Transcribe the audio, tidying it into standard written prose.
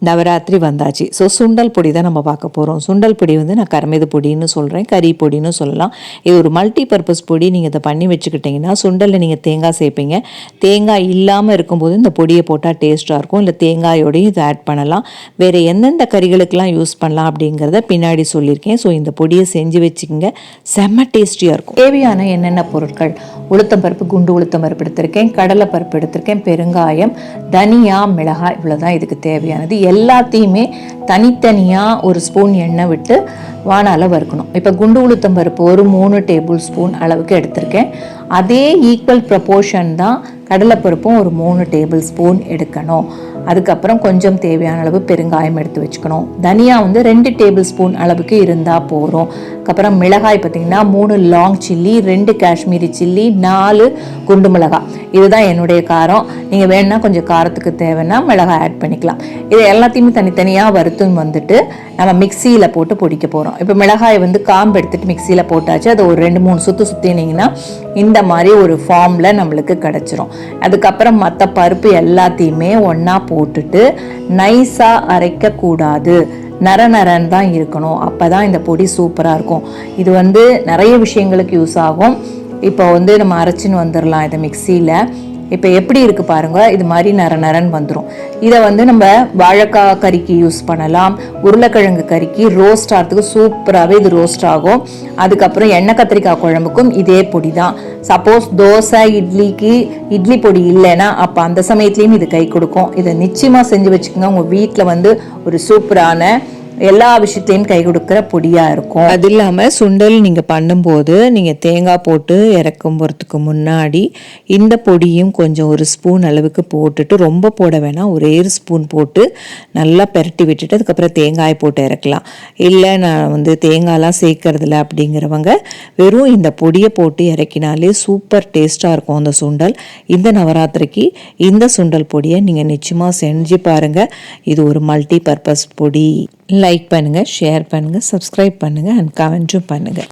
நவராத்திரி வந்தாச்சு. ஸோ சுண்டல் பொடி தான் நம்ம பார்க்க போகிறோம். சுண்டல் பொடி வந்து நான் கரமேது பொடின்னு சொல்கிறேன், கறி பொடின்னு சொல்லலாம். இது ஒரு மல்டி பர்பஸ் பொடி. நீங்கள் இதை பண்ணி வச்சுக்கிட்டிங்கன்னா சுண்டலில் நீங்கள் தேங்காய் சேர்ப்பீங்க. தேங்காய் இல்லாமல் இருக்கும்போது இந்த பொடியை போட்டால் டேஸ்ட்டாக இருக்கும். இல்லை தேங்காயோடையும் இதை ஆட் பண்ணலாம். வேறு எந்தெந்த கறிகளுக்கெல்லாம் யூஸ் பண்ணலாம் அப்படிங்கிறத பின்னாடி சொல்லியிருக்கேன். ஸோ இந்த பொடியை செஞ்சு வச்சுக்கோங்க, செம்ம டேஸ்டியாக இருக்கும். தேவையான என்னென்ன பொருட்கள்: உளுத்தம்பருப்பு, குண்டு உளுத்தம்பருப்பு எடுத்திருக்கேன், கடலை பருப்பு எடுத்திருக்கேன், பெருங்காயம், தனியா, மிளகாய், இவ்வளோதான் இதுக்கு தேவையானது. எல்லாத்தையுமே தனித்தனியாக ஒரு ஸ்பூன் எண்ணெய் விட்டு வானால வறுக்கணும். இப்போ குண்டு உளுத்தம்பருப்பு ஒரு 3 டேபிள் ஸ்பூன் அளவுக்கு எடுத்திருக்கேன். அதே ஈக்குவல் ப்ரப்போர்ஷன் தான் கடலைப்பருப்பும் ஒரு 3 டேபிள் ஸ்பூன் எடுக்கணும். அதுக்கப்புறம் கொஞ்சம் தேவையான அளவு பெருங்காயம் எடுத்து வச்சுக்கணும். தனியா வந்து 2 டேபிள் ஸ்பூன் அளவுக்கு இருந்தால் போகிறோம். அதுக்கப்புறம் மிளகாய் பார்த்திங்கன்னா 3 லாங் சில்லி, 2 காஷ்மீரி சில்லி, 4 குண்டு மிளகாய். இதுதான் என்னுடைய காரம். நீங்கள் வேணுன்னா கொஞ்சம் காரத்துக்கு தேவைன்னா மிளகாய் ஆட் பண்ணிக்கலாம். இதை எல்லாத்தையுமே தனித்தனியாக வறுத்துன்னு வந்துட்டு நம்ம மிக்சியில் போட்டு பொடிக்க போகிறோம். இப்போ மிளகாயை வந்து காம்பு எடுத்துகிட்டு மிக்சியில் போட்டாச்சு. அதை ஒரு 2-3 சுற்று சுற்றினீங்கன்னா இந்த மாதிரி ஒரு ஃபார்மில் நம்மளுக்கு கிடச்சிரும். அதுக்கப்புறம் மற்ற பருப்பு எல்லாத்தையுமே ஒன்றா போட்டுட்டு நைஸாக அரைக்கக்கூடாது, நரநரன் தான் இருக்கணும். அப்போ தான் இந்த பொடி சூப்பராக இருக்கும். இது வந்து நிறைய விஷயங்களுக்கு யூஸ் ஆகும். இப்போ வந்து நம்ம அரைச்சின்னு வந்துடலாம் இதை மிக்சியில். இப்போ எப்படி இருக்குது பாருங்கள், இது மாதிரி நரநரன் வந்துடும். இதை வந்து நம்ம வாழைக்காய் கறிக்கு யூஸ் பண்ணலாம், உருளைக்கிழங்கு கறிக்கு ரோஸ்ட் ஆகிறதுக்கு சூப்பராகவே இது ரோஸ்ட் ஆகும். அதுக்கப்புறம் எண்ணெய் கத்திரிக்காய் குழம்புக்கும் இதே பொடி தான். சப்போஸ் தோசை இட்லிக்கு இட்லி பொடி இல்லைன்னா அப்போ அந்த சமயத்துலேயும் இது கை கொடுக்கும். இதை நிச்சயமாக செஞ்சு வச்சுக்கோங்க. உங்கள் வீட்டில் வந்து ஒரு சூப்பரான எல்லா விஷயத்தையும் கை கொடுக்குற பொடியாக இருக்கும். அது இல்லாமல் சுண்டல் நீங்கள் பண்ணும்போது நீங்கள் தேங்காய் போட்டு இறக்கும் போகிறதுக்கு முன்னாடி இந்த பொடியும் கொஞ்சம் ஒரு ஸ்பூன் அளவுக்கு போட்டுட்டு, ரொம்ப போட வேணாம், ஒரே ஸ்பூன் போட்டு நல்லா பெரட்டி விட்டுட்டு அதுக்கப்புறம் தேங்காய் போட்டு இறக்கலாம். இல்லை நான் வந்து தேங்காய்லாம் சேர்க்கறதில்ல அப்படிங்கிறவங்க வெறும் இந்த பொடியை போட்டு இறக்கினாலே சூப்பர் டேஸ்ட்டாக இருக்கும் அந்த சுண்டல். இந்த நவராத்திரிக்கு இந்த சுண்டல் பொடியை நீங்கள் நிச்சயமாக செஞ்சு பாருங்கள். இது ஒரு மல்டி பர்பஸ் பொடி. லைக் பண்ணுங்கள், ஷேர் பண்ணுங்கள், சப்ஸ்கிரைப் பண்ணுங்கள் அண்ட் கமெண்ட்டும் பண்ணுங்கள்.